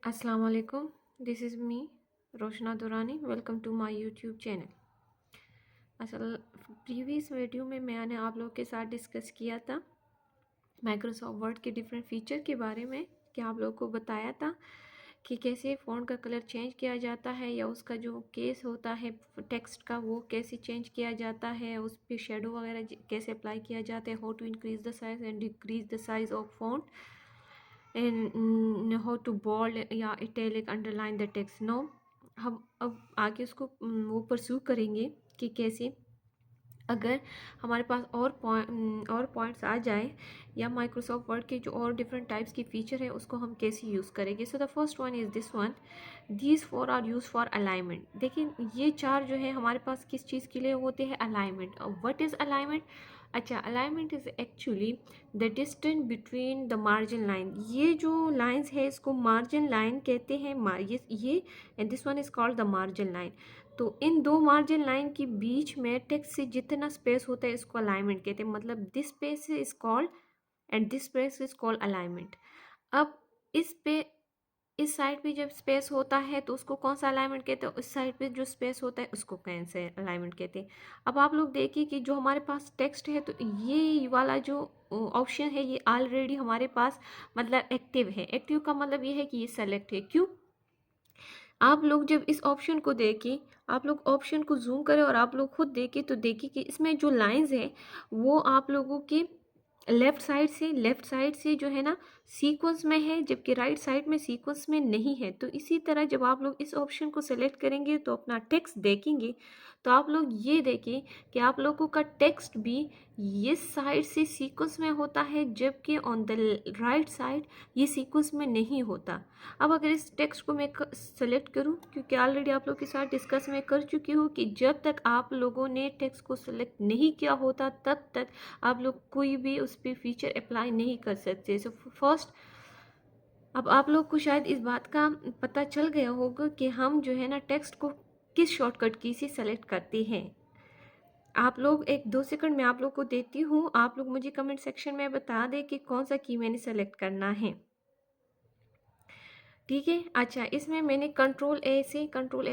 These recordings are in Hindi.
अस्सलाम वालेकुम, this is me Roshna Durrani. Welcome to my YouTube channel. असल प्रीवियस वीडियो में मैंने आप लोगों के साथ डिस्कस किया था माइक्रोसॉफ्ट वर्ड के डिफरेंट फीचर के बारे में, कि आप लोगों को बताया था कि कैसे फ़ॉन्ट का कलर चेंज किया जाता है या उसका जो केस होता है टेक्स्ट का वो कैसे चेंज किया जाता है, उस पर शेडो वगैरह कैसे अप्लाई किया जाता है, how to increase the size and decrease the size of font and how to bold या italic underline the text. No हम अब आगे उसको वो परस्यू करेंगे कि कैसे अगर हमारे पास और पॉइंट्स आ जाए या माइक्रोसॉफ्ट वर्ड के जो और डिफरेंट टाइप्स की फ़ीचर है उसको हम कैसे यूज़ करेंगे। So the first one is this one, these four are use for alignment. देखिए ये चार जो है हमारे पास किस चीज़ के लिए होते हैं, अलाइनमेंट। What is alignment? अच्छा, alignment is actually the distance between the margin line. ये जो लाइंस है इसको मार्जिन लाइन कहते हैं। ये and this one is called the margin line. तो इन दो मार्जिन लाइन के बीच में टेक्स्ट से जितना स्पेस होता है इसको अलाइनमेंट कहते हैं। मतलब this space is called and this space is called alignment. अब इस पे इस साइड पे जब स्पेस होता है तो उसको कौन सा अलाइनमेंट कहते हैं, उस साइड पे जो स्पेस होता है उसको कौन सा अलाइनमेंट कहते हैं। अब आप लोग देखिए कि जो हमारे पास टेक्स्ट है तो ये वाला जो ऑप्शन है ये ऑलरेडी हमारे पास मतलब एक्टिव है। एक्टिव का मतलब ये है कि ये सेलेक्ट है। क्यों? आप लोग जब इस ऑप्शन को देखें, आप लोग ऑप्शन को जूम करें और आप लोग खुद देखें तो देखिए कि इसमें जो लाइंस है वो आप लोगों के लेफ़्ट साइड से जो है ना सीक्वेंस में है, जबकि राइट साइड में सीक्वेंस में नहीं है। तो इसी तरह जब आप लोग इस ऑप्शन को सेलेक्ट करेंगे तो अपना टेक्स्ट देखेंगे तो आप लोग ये देखें कि आप लोगों का टेक्स्ट भी इस साइड से सीक्वेंस में होता है, जबकि ऑन द राइट साइड ये सीक्वेंस में नहीं होता। अब अगर इस टेक्स्ट को मैं सेलेक्ट करूं, क्योंकि ऑलरेडी आप लोग के साथ डिस्कस मैं कर चुकी हूँ कि जब तक आप लोगों ने टेक्स्ट को सेलेक्ट नहीं किया होता तब तक आप लोग कोई भी उस पर फीचर अप्लाई नहीं कर सकते। सो फर्स्ट, अब आप लोग को शायद इस बात का पता चल गया होगा कि हम जो है ना टेक्स्ट को किस शॉर्टकट की से सेलेक्ट करते हैं। आप लोग 1-2 सेकंड में आप लोग को देती हूँ, आप लोग मुझे कमेंट सेक्शन में बता दें कि कौन सा की मैंने सेलेक्ट करना है। ठीक है। अच्छा, इसमें मैंने कंट्रोल ए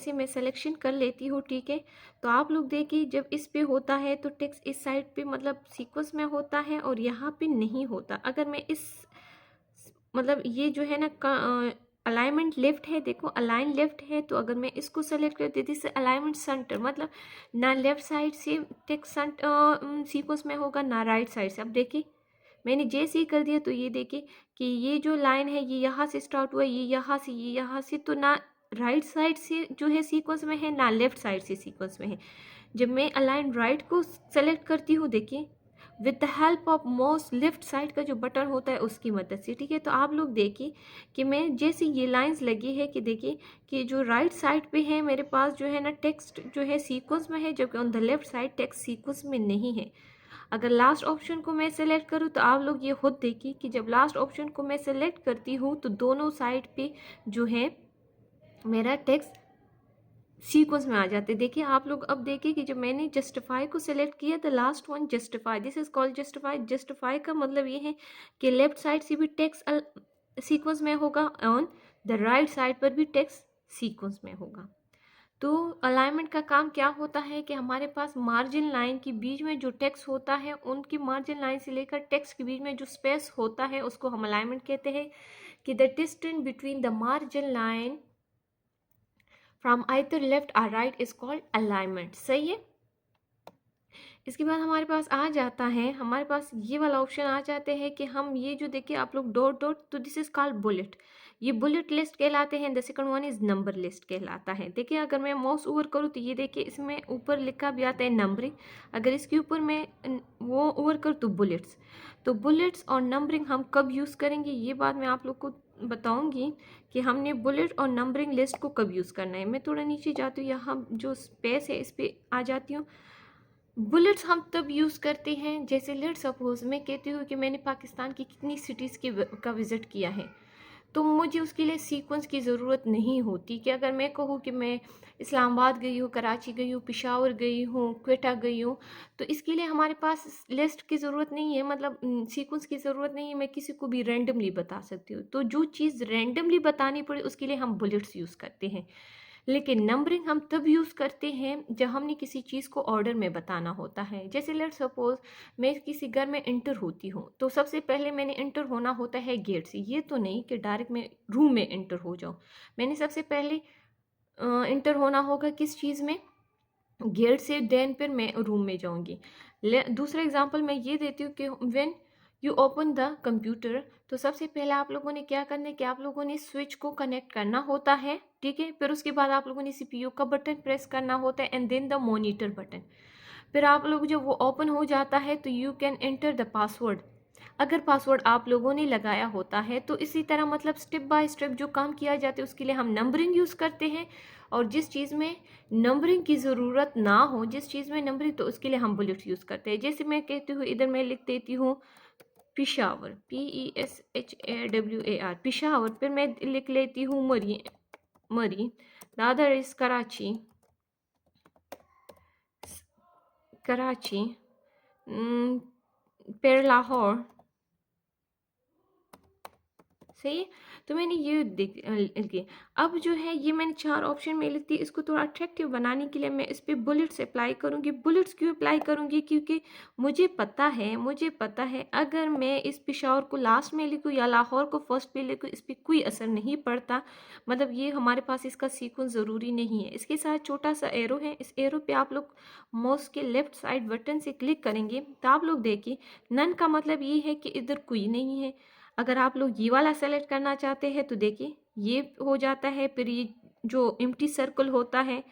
से मैं सिलेक्शन कर लेती हूँ। ठीक है। तो आप लोग देखिए जब इस पे होता है तो टेक्स्ट इस साइड पे मतलब सीक्वेंस में होता है और यहाँ पे नहीं होता। अगर मैं इस मतलब ये जो है ना अलाइनमेंट लेफ्ट है, देखो अलाइन लेफ्ट है, तो अगर मैं इसको सेलेक्ट कर देती से अलाइनमेंट सेंटर, मतलब ना लेफ्ट साइड से टेक्स्ट सीक्वेंस में होगा ना राइट साइड से। अब देखिए मैंने जैसे ही कर दिया तो ये देखिए कि ये जो लाइन है ये यहाँ से स्टार्ट हुआ, ये यहाँ से, तो ना राइट साइड से जो है सीक्वेंस में है ना लेफ्ट साइड से सीक्वेंस में है। जब मैं अलाइन राइट को सेलेक्ट करती हूँ, देखिए with the help of mouse left side का जो बटन होता है उसकी मदद से। ठीक है। तो आप लोग देखिए कि मैं जैसे ये लाइंस लगी है कि देखिए कि जो राइट साइड पे है मेरे पास जो है ना टेक्स्ट जो है सीक्वेंस में है, जबकि on the left side text sequence में नहीं है। अगर लास्ट ऑप्शन को मैं सेलेक्ट करूँ तो आप लोग ये खुद देखिए कि जब लास्ट ऑप्शन को मैं सेलेक्ट करती हूँ तो दोनों साइड पे जो है मेरा टेक्स्ट सीक्वेंस में आ जाते हैं। देखिए आप लोग अब देखिए कि जब मैंने जस्टिफाई को सिलेक्ट किया the last one justify, this is called justify. Justify का मतलब ये है कि लेफ्ट साइड से भी टेक्स्ट सीक्वेंस में होगा, ऑन द राइट साइड पर भी टेक्स्ट सीक्वेंस में होगा। तो अलाइनमेंट का काम क्या होता है कि हमारे पास मार्जिन लाइन के बीच में जो टेक्स्ट होता है उनकी मार्जिन लाइन से लेकर टेक्स्ट के बीच में जो स्पेस होता है उसको हम अलाइनमेंट कहते हैं। कि the distance between the margin line from either left और राइट इज कॉल्ड अलाइनमेंट। सही है। इसके बाद हमारे पास आ जाता है, हमारे पास ये वाला ऑप्शन आ जाते हैं कि हम ये जो देखिए आप लोग डॉट डॉट, तो दिस इज कॉल्ड बुलेट। ये बुलेट लिस्ट कहलाते हैं। The second one is number list कहलाता है। देखिए अगर मैं माउस ओवर करूँ तो ये देखिए इसमें ऊपर लिखा भी आता है नंबरिंग। अगर इसके ऊपर मैं वो ओवर करूँ तो बुलेट्स। तो बुलेट्स और नंबरिंग हम कब यूज़ करेंगे ये बात मैं आप लोग को बताऊंगी कि हमने बुलेट और नंबरिंग लिस्ट को कब यूज़ करना है। मैं थोड़ा नीचे जाती हूँ, यहाँ जो स्पेस है इस पर आ जाती हूँ। बुलेट्स हम तब यूज़ करते हैं जैसे लेट सपोज मैं कहती हूँ कि मैंने पाकिस्तान की कितनी सिटीज़ का विज़िट किया है। तो मुझे उसके लिए सीक्वेंस की ज़रूरत नहीं होती कि अगर मैं कहूँ कि मैं इस्लामाबाद गई हूँ, कराची गई हूँ, पेशावर गई हूँ, क्वेटा गई हूँ, तो इसके लिए हमारे पास लिस्ट की ज़रूरत नहीं है, मतलब सीक्वेंस की ज़रूरत नहीं है। मैं किसी को भी रैंडमली बता सकती हूँ। तो जो चीज़ रैंडमली बतानी पड़े उसके लिए हम बुलेट्स यूज़ करते हैं। लेकिन नंबरिंग हम तब यूज़ करते हैं जब हमने किसी चीज़ को ऑर्डर में बताना होता है। जैसे लेट्स सपोज मैं किसी घर में इंटर होती हूँ, तो सबसे पहले मैंने इंटर होना होता है गेट से। ये तो नहीं कि डायरेक्ट मैं रूम में इंटर हो जाऊँ। मैंने सबसे पहले इंटर होना होगा किस चीज़ में, गेट से, देन फिर मैं रूम में जाऊंगी। दूसरा एग्जांपल मैं ये देती हूँ कि when you open the computer, तो सबसे पहले आप लोगों ने क्या करना है कि आप लोगों ने स्विच को कनेक्ट करना होता है, ठीक है। फिर उसके बाद आप लोगों ने सीपीयू का बटन प्रेस करना होता है and then the monitor button. फिर आप लोग जब वो ओपन हो जाता है तो you can enter the password. अगर पासवर्ड आप लोगों ने लगाया होता है तो इसी तरह मतलब स्टेप बाय स्टेप जो काम किया जाता है उसके लिए हम नंबरिंग यूज़ करते हैं। और जिस चीज़ में नंबरिंग की ज़रूरत ना हो, जिस चीज़ में नंबरिंग, तो उसके लिए हम बुलेट्स यूज़ करते हैं। जैसे मैं कहती हूँ, इधर मैं लिख देती हूँ पिशावर, PESHAWAR, पिशावर। फिर मैं लिख लेती हूँ मरी, मरी। The other is Karachi, Karachi. फिर लाहौर। सही है। तो मैंने ये देख लिखे। अब जो है ये मैंने 4 ऑप्शन में लिख दी। इसको थोड़ा अट्रैक्टिव बनाने के लिए मैं इस पर बुलेट्स अप्लाई करूँगी। बुलेट्स क्यों अप्लाई करूँगी? क्योंकि मुझे पता है अगर मैं इस पेशावर को लास्ट में लिखूँ या लाहौर को फर्स्ट पे लिखूँ, इस पर कोई असर नहीं पड़ता। मतलब ये हमारे पास इसका सीक्वेंस ज़रूरी नहीं है। इसके साथ छोटा सा एरो है, इस एरो पे आप लोग माउस के लेफ्ट साइड बटन से क्लिक करेंगे तो आप लोग देखिए नन का मतलब ये है कि इधर कोई नहीं है। अगर आप लोग ये वाला सेलेक्ट करना चाहते हैं तो देखिए ये हो जाता है। फिर ये जो एम्प्टी सर्कल होता है,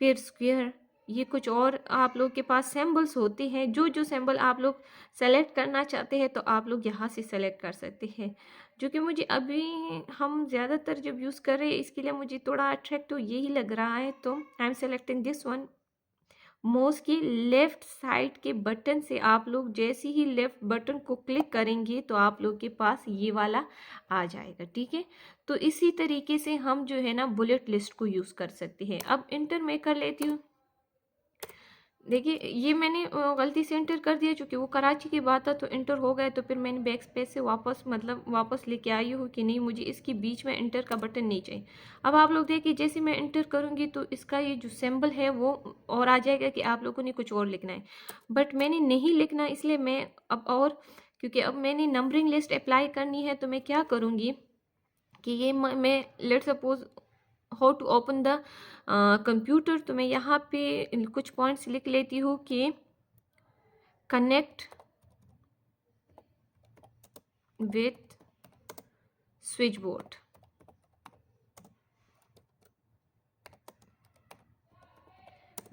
फिर स्क्वायर, ये कुछ और आप लोग के पास सिंबल्स होते हैं। जो जो सिंबल आप लोग सेलेक्ट करना चाहते हैं तो आप लोग यहाँ से सेलेक्ट कर सकते हैं। जो कि मुझे अभी हम ज़्यादातर जब यूज़ कर रहे हैं इसके लिए मुझे थोड़ा अट्रैक्टिव यही लग रहा है, तो I am selecting this one. Mouse की लेफ्ट साइड के बटन से आप लोग जैसे ही लेफ्ट बटन को क्लिक करेंगे तो आप लोग के पास ये वाला आ जाएगा, ठीक है। तो इसी तरीके से हम जो है ना बुलेट लिस्ट को यूज़ कर सकते हैं। अब इंटर में कर लेती हूँ। देखिए ये मैंने गलती से इंटर कर दिया, चूँकि वो कराची की बात था तो इंटर हो गया। तो फिर मैंने बैक स्पेस से वापस लेके आई हूँ कि नहीं, मुझे इसके बीच में इंटर का बटन नहीं चाहिए। अब आप लोग देखिए जैसे मैं इंटर करूँगी तो इसका ये जो सिंबल है वो और आ जाएगा कि आप लोगों ने कुछ और लिखना है, बट मैंने नहीं लिखना। इसलिए मैं अब और क्योंकि अब मैंने नंबरिंग लिस्ट अप्लाई करनी है तो मैं क्या करूँगी कि ये मैं let suppose how to open the computer, तो मैं यहाँ पे कुछ पॉइंट्स लिख लेती हूँ कि connect with switch board,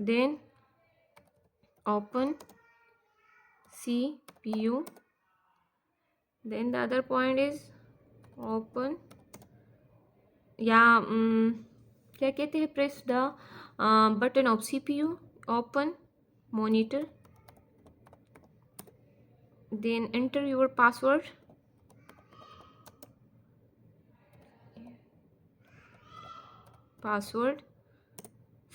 then open CPU, then the other point is open या क्या कहते हैं, press the button of CPU, open monitor, then enter your password,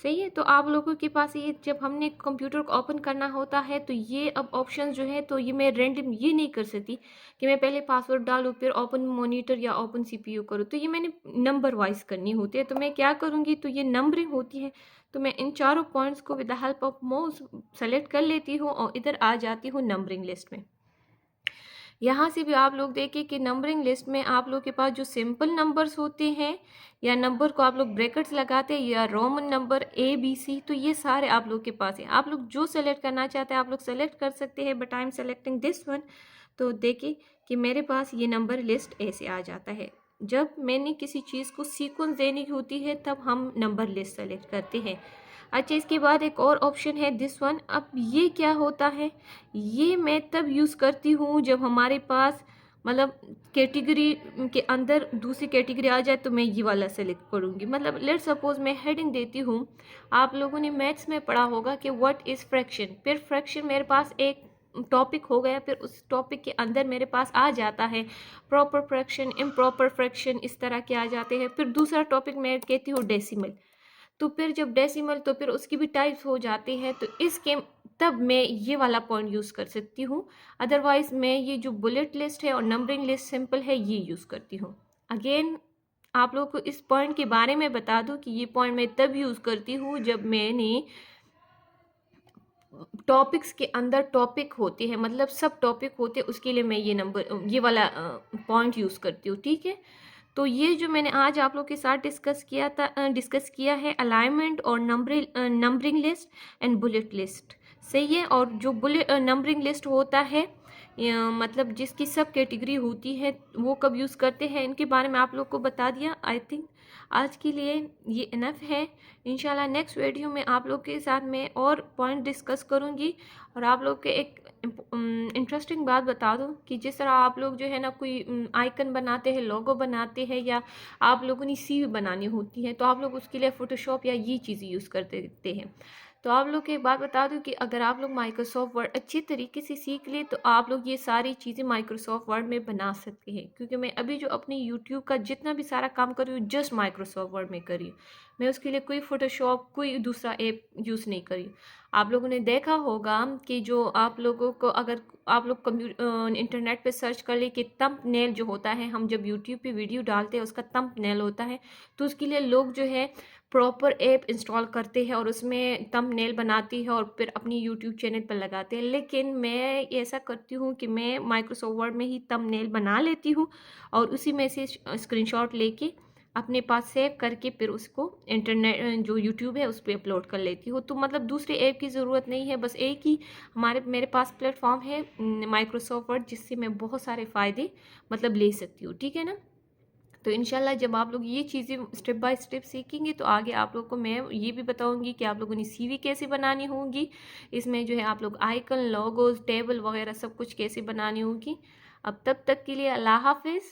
सही है। तो आप लोगों के पास ये जब हमने कंप्यूटर को ओपन करना होता है तो ये अब ऑप्शन जो है, तो ये मैं रैंडम ये नहीं कर सकती कि मैं पहले पासवर्ड डालूँ फिर ओपन मॉनिटर या ओपन CPU करूँ, तो ये मैंने नंबर वाइज करनी होती है। तो मैं क्या करूँगी, तो ये नंबरिंग होती है, तो मैं इन चारों पॉइंट्स को with the help of mouse select कर लेती हूँ और इधर आ जाती हूँ नंबरिंग लिस्ट में। यहाँ से भी आप लोग देखिए कि नंबरिंग लिस्ट में आप लोग के पास जो सिंपल नंबर्स होते हैं या नंबर को आप लोग ब्रैकेट्स लगाते हैं या रोमन नंबर ABC, तो ये सारे आप लोग के पास है। आप लोग जो सेलेक्ट करना चाहते हैं आप लोग सेलेक्ट कर सकते हैं, but I am selecting this one. तो देखिए कि मेरे पास ये नंबर लिस्ट ऐसे आ जाता है। जब मैंने किसी चीज़ को सीक्वेंस देनी होती है तब हम नंबर लिस्ट सेलेक्ट करते हैं। अच्छा, इसके बाद एक और ऑप्शन है दिस वन। अब ये क्या होता है, ये मैं तब यूज़ करती हूँ जब हमारे पास मतलब कैटेगरी के अंदर दूसरी कैटेगरी आ जाए तो मैं ये वाला सेलेक्ट करूँगी। मतलब लेट सपोज मैं हेडिंग देती हूँ, आप लोगों ने मैथ्स में पढ़ा होगा कि व्हाट इज़ फ्रैक्शन, फिर फ्रैक्शन मेरे पास एक टॉपिक हो गया, फिर उस टॉपिक के अंदर मेरे पास आ जाता है प्रॉपर फ्रैक्शन, इम्प्रॉपर फ्रैक्शन, इस तरह के आ जाते हैं। फिर दूसरा टॉपिक मैं कहती हूँ डेसिमल। तो फिर जब डेसिमल, तो फिर उसकी भी टाइप्स हो जाती है, तो इसके तब मैं ये वाला पॉइंट यूज़ कर सकती हूँ। अदरवाइज़ मैं ये जो बुलेट लिस्ट है और नंबरिंग लिस्ट सिंपल है ये यूज़ करती हूँ। अगेन आप लोगों को इस पॉइंट के बारे में बता दूं कि ये पॉइंट मैं तब यूज़ करती हूँ जब मैंने टॉपिक्स के अंदर टॉपिक होते हैं, मतलब सब टॉपिक होते हैं, उसके लिए मैं ये वाला पॉइंट यूज़ करती हूँ। ठीक है, तो ये जो मैंने आज आप लोग के साथ डिस्कस किया है अलाइनमेंट और numbering list and bullet list, सही है। और जो बुलेट नंबरिंग लिस्ट होता है मतलब जिसकी सब कैटेगरी होती है वो कब यूज़ करते हैं, इनके बारे में आप लोग को बता दिया। आई थिंक आज के लिए ये इनफ है। इंशाल्लाह नेक्स्ट वीडियो में आप लोग के साथ मैं और पॉइंट डिस्कस करूँगी। और आप लोग के एक इंटरेस्टिंग बात बता दूं कि जिस तरह आप लोग जो है ना कोई आइकन बनाते हैं, लोगो बनाते हैं, या आप लोगों ने सीवी बनानी होती है, तो आप लोग उसके लिए फ़ोटोशॉप या ये चीज़ें यूज़ करते हैं। तो आप लोग को एक बात बता दूं कि अगर आप लोग माइक्रोसॉफ्ट वर्ड अच्छे तरीके से सीख लिए तो आप लोग ये सारी चीज़ें माइक्रोसॉफ्ट वर्ड में बना सकते हैं। क्योंकि मैं अभी जो अपनी यूट्यूब का जितना भी सारा काम कर रही हूँ जस्ट माइक्रोसॉफ्ट वर्ड में कर रही हूँ। मैं उसके लिए कोई फ़ोटोशॉप कोई दूसरा ऐप यूज़ नहीं करी। आप लोगों ने देखा होगा कि जो आप लोगों को अगर आप लोग इंटरनेट पे सर्च कर ले कि थंबनेल जो होता है, हम जब यूट्यूब पे वीडियो डालते हैं उसका थंबनेल होता है, तो उसके लिए लोग जो है प्रॉपर ऐप इंस्टॉल करते हैं और उसमें थंबनेल बनाती है और फिर अपनी यूट्यूब चैनल पर लगाते हैं। लेकिन मैं ऐसा करती हूँ कि मैं माइक्रोसॉफ्ट वर्ड में ही थंबनेल बना लेती हूँ और उसी में से स्क्रीनशॉट लेके अपने पास सेव करके फिर उसको इंटरनेट जो यूट्यूब है उस पर अपलोड कर लेती हूँ। तो मतलब दूसरे ऐप की ज़रूरत नहीं है, बस एक ही मेरे पास प्लेटफॉर्म है माइक्रोसॉफ्ट वर्ड, जिससे मैं बहुत सारे फ़ायदे मतलब ले सकती हूँ। ठीक है ना। तो इंशाल्लाह जब आप लोग ये चीज़ें स्टेप बाय स्टेप सीखेंगे तो आगे आप लोग को मैं ये भी बताऊंगी कि आप लोगों ने सीवी कैसे बनानी होगी, इसमें जो है आप लोग आइकन, लोगोज, टेबल वगैरह सब कुछ कैसे बनानी होगी। अब तब तक के लिए अल्लाह हाफिज़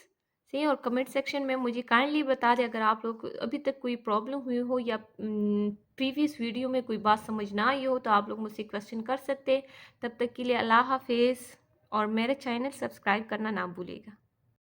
से। और कमेंट सेक्शन में मुझे काइंडली बता दें अगर आप लोग को अभी तक कोई प्रॉब्लम हुई हो या प्रीवियस वीडियो में कोई बात समझ ना आई हो तो आप लोग मुझसे क्वेश्चन कर सकते हैं। तब तक के लिए अल्लाह हाफिज़ और मेरे चैनल सब्सक्राइब करना ना भूलिएगा।